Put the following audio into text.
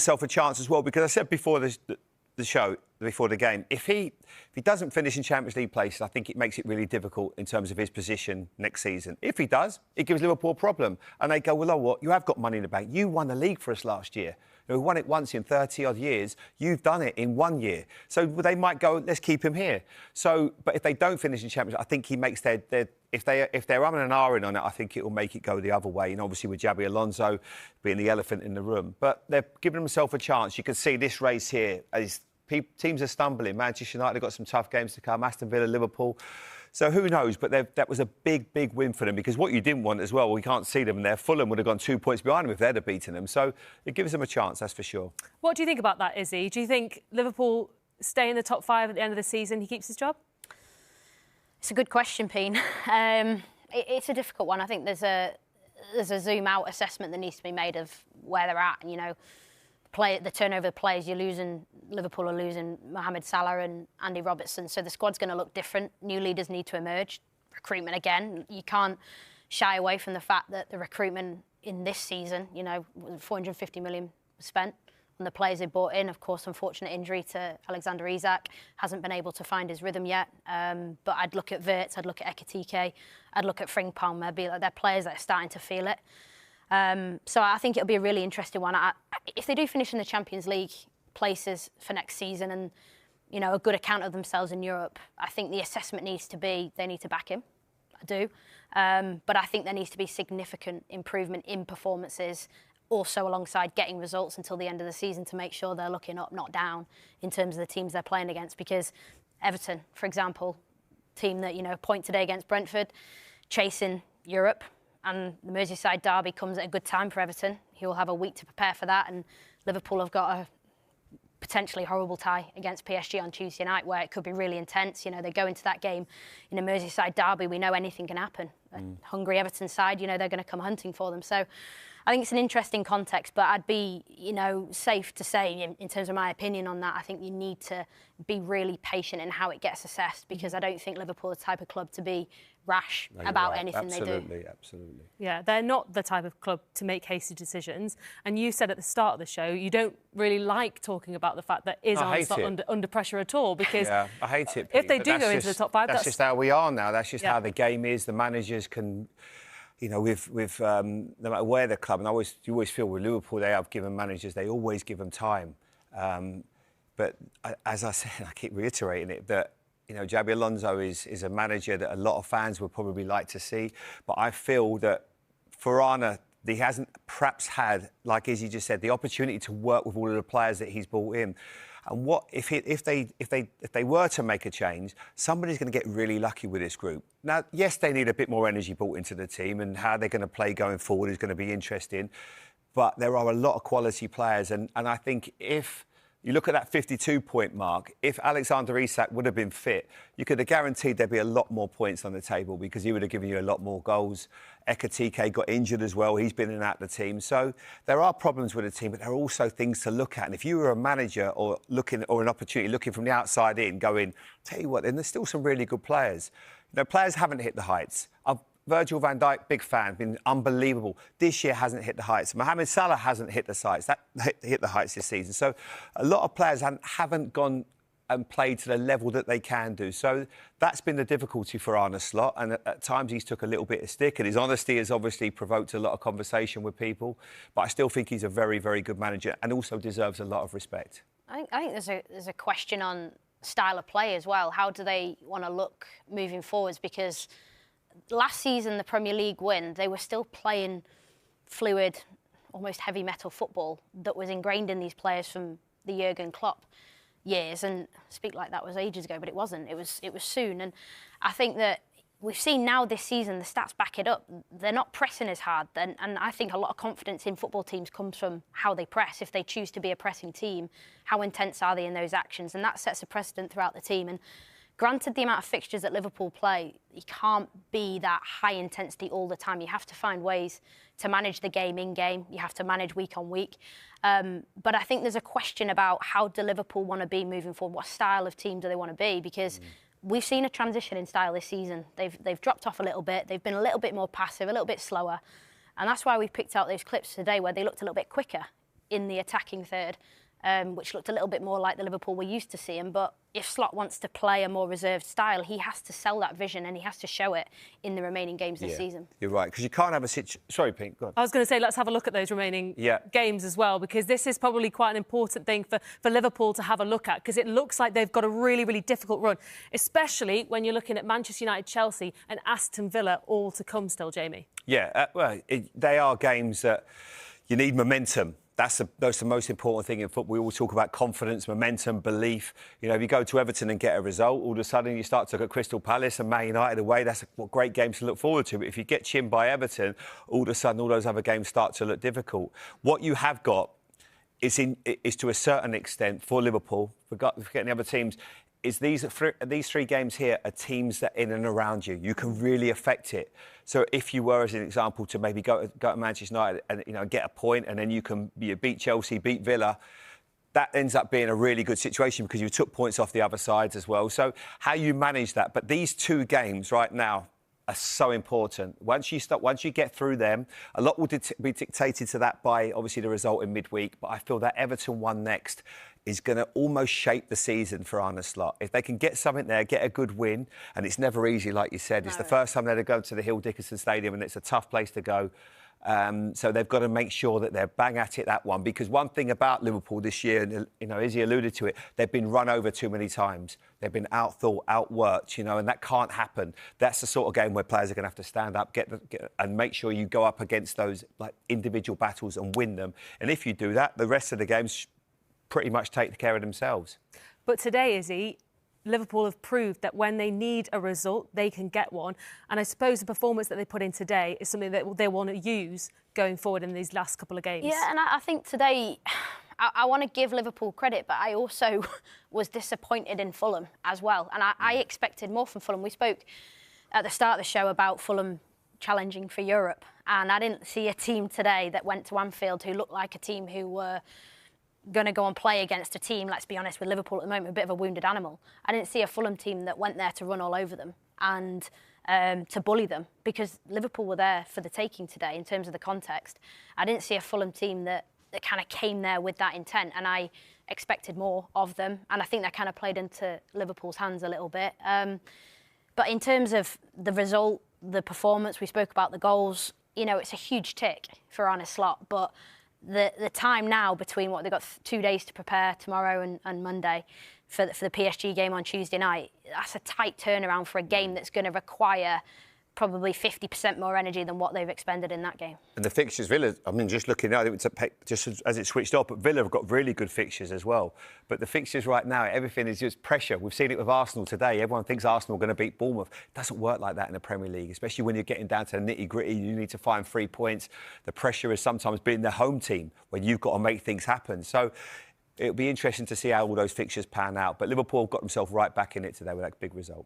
himself a chance as well, because I said before the show, before the game, if he doesn't finish in Champions League places, I think it makes it really difficult in terms of his position next season. If he does, it gives Liverpool a problem. And they go, well, oh, what? You have got money in the bank. You won the league for us last year. We won it once in 30-odd years. You've done it in 1 year. So they might go, let's keep him here. So, but if they don't finish in Champions League, I think he makes if they're umming and ahhing on it, I think it will make it go the other way. And obviously with Xabi Alonso being the elephant in the room. But they're giving themselves a chance. You can see this race here as teams are stumbling. Manchester United have got some tough games to come. Aston Villa, Liverpool. So who knows? But that was a big, big win for them, because what you didn't want as well, we can't see them there. Fulham would have gone 2 points behind them if they'd have beaten them. So it gives them a chance, that's for sure. What do you think about that, Izzy? Do you think Liverpool stay in the top 5 at the end of the season? He keeps his job? It's a good question, Peen. It's a difficult one. I think there's a zoom-out assessment that needs to be made of where they're at. You know, the turnover of players you're losing. Liverpool are losing Mohamed Salah and Andy Robertson, so the squad's going to look different. New leaders need to emerge. Recruitment again. You can't shy away from the fact that the recruitment in this season, you know, 450 million spent on the players they brought in. Of course, unfortunate injury to Alexander Isak, hasn't been able to find his rhythm yet. But I'd look at Wirtz, I'd look at Ekitike, I'd look at Frimpong. They're players that are starting to feel it. So I think it'll be a really interesting one. If they do finish in the Champions League places for next season and, you know, a good account of themselves in Europe, I think the assessment needs to be they need to back him. I do. But I think there needs to be significant improvement in performances, also alongside getting results until the end of the season to make sure they're looking up, not down, in terms of the teams they're playing against. Because Everton, for example, team that, you know, point today against Brentford, chasing Europe, and the Merseyside derby comes at a good time for Everton. He will have a week to prepare for that, and Liverpool have got a potentially horrible tie against PSG on Tuesday night, where it could be really intense. You know, they go into that game in a Merseyside derby, we know anything can happen. A hungry Everton side, you know, they're going to come hunting for them. So I think it's an interesting context, but I'd be, you know, safe to say, in terms of my opinion on that, I think you need to be really patient in how it gets assessed, because I don't think Liverpool are the type of club to be rash about anything they do. Absolutely. Yeah, they're not the type of club to make hasty decisions. And you said at the start of the show, you don't really like talking about the fact that Iran's not under pressure at all, because I hate it. If they do go into the top 5, that's just how we are now. That's just how the game is. The managers can, you know, with no matter where the club, and you always feel with Liverpool, they have given managers, they always give them time. But as I said, I keep reiterating it, that, you know, Xabi Alonso is a manager that a lot of fans would probably like to see. But I feel that for Arne, he hasn't perhaps had, like Izzy just said, the opportunity to work with all of the players that he's brought in. And what if they were to make a change, somebody's going to get really lucky with this group. Now, yes, they need a bit more energy brought into the team, and how they're going to play going forward is going to be interesting. But there are a lot of quality players, and I think if you look at that 52-point mark, if Alexander Isak would have been fit, you could have guaranteed there'd be a lot more points on the table, because he would have given you a lot more goals. Ekitike got injured as well. He's been in and out of the team. So there are problems with the team, but there are also things to look at. And if you were a manager or an opportunity looking from the outside in, going, tell you what, then there's still some really good players. You know, players haven't hit the heights. Virgil van Dijk, big fan, been unbelievable. This year hasn't hit the heights. Mohamed Salah hasn't hit the heights this season. So a lot of players haven't gone and played to the level that they can do. So that's been the difficulty for Arne Slot. And at times he's took a little bit of stick, and his honesty has obviously provoked a lot of conversation with people. But I still think he's a very, very good manager, and also deserves a lot of respect. I think there's a question on style of play as well. How do they want to look moving forwards? Because last season, the Premier League win, they were still playing fluid, almost heavy metal football that was ingrained in these players from the Jurgen Klopp years. And speak like that was ages ago, but it wasn't. It was soon. And I think that we've seen now this season, the stats back it up. They're not pressing as hard. And I think a lot of confidence in football teams comes from how they press. If they choose to be a pressing team, how intense are they in those actions? And that sets a precedent throughout the team. And granted, the amount of fixtures that Liverpool play, you can't be that high intensity all the time. You have to find ways to manage the game in-game. You have to manage week on week. But I think there's a question about how do Liverpool want to be moving forward? What style of team do they want to be? Because we've seen a transition in style this season. They've dropped off a little bit. They've been a little bit more passive, a little bit slower. And that's why we've picked out those clips today where they looked a little bit quicker in the attacking third, which looked a little bit more like the Liverpool we're used to seeing. But if Slot wants to play a more reserved style, he has to sell that vision and he has to show it in the remaining games this season. You're right, because you can't have a situation... Sorry, Pink, go on. I was going to say, let's have a look at those remaining games as well, because this is probably quite an important thing for Liverpool to have a look at, because it looks like they've got a really, really difficult run, especially when you're looking at Manchester United, Chelsea and Aston Villa all to come still, Jamie. Yeah, they are games that you need momentum. That's the most important thing in football. We all talk about confidence, momentum, belief. You know, if you go to Everton and get a result, all of a sudden you start to look at Crystal Palace and Man United away. That's a great game to look forward to. But if you get chinned by Everton, all of a sudden all those other games start to look difficult. What you have got is to a certain extent for Liverpool, forgetting the other teams, is these three games here are teams that are in and around you. You can really affect it. So if you were, as an example, to maybe go to Manchester United and get a point, and then you beat Chelsea, beat Villa, that ends up being a really good situation because you took points off the other sides as well. So how you manage that. But these two games right now are so important. Once you get through them, a lot will be dictated to that by obviously the result in midweek. But I feel that Everton one next is going to almost shape the season for Arne Slot. If they can get something there, get a good win, and it's never easy, like you said. It's the first time they've gone to the Hill Dickinson Stadium, and it's a tough place to go. So they've got to make sure that they're bang at it, that one. Because one thing about Liverpool this year, and you know, Izzy alluded to it, they've been run over too many times. They've been outthought, outworked, you know, and that can't happen. That's the sort of game where players are going to have to stand up, and make sure you go up against those like individual battles and win them. And if you do that, the rest of the games pretty much take care of themselves. But today, Izzy, Liverpool have proved that when they need a result, they can get one. And I suppose the performance that they put in today is something that they want to use going forward in these last couple of games. Yeah, and I think today, I want to give Liverpool credit, but I also was disappointed in Fulham as well. And I expected more from Fulham. We spoke at the start of the show about Fulham challenging for Europe. And I didn't see a team today that went to Anfield who looked like a team who were going to go and play against a team, let's be honest, with Liverpool at the moment, a bit of a wounded animal. I didn't see a Fulham team that went there to run all over them and to bully them, because Liverpool were there for the taking today in terms of the context. I didn't see a Fulham team that kind of came there with that intent, and I expected more of them, and I think that kind of played into Liverpool's hands a little bit. But in terms of the result, the performance, we spoke about the goals, you know, it's a huge tick for Arne Slot, but the time now between what they've got 2 days to prepare, tomorrow and Monday, for the PSG game on Tuesday night, that's a tight turnaround for a game that's going to require probably 50% more energy than what they've expended in that game. And the fixtures, Villa, I mean, just looking at it, just as it switched off, but Villa have got really good fixtures as well. But the fixtures right now, everything is just pressure. We've seen it with Arsenal today. Everyone thinks Arsenal are going to beat Bournemouth. It doesn't work like that in the Premier League, especially when you're getting down to the nitty-gritty. You need to find 3 points. The pressure is sometimes being the home team when you've got to make things happen. So it'll be interesting to see how all those fixtures pan out. But Liverpool got themselves right back in it today with that big result.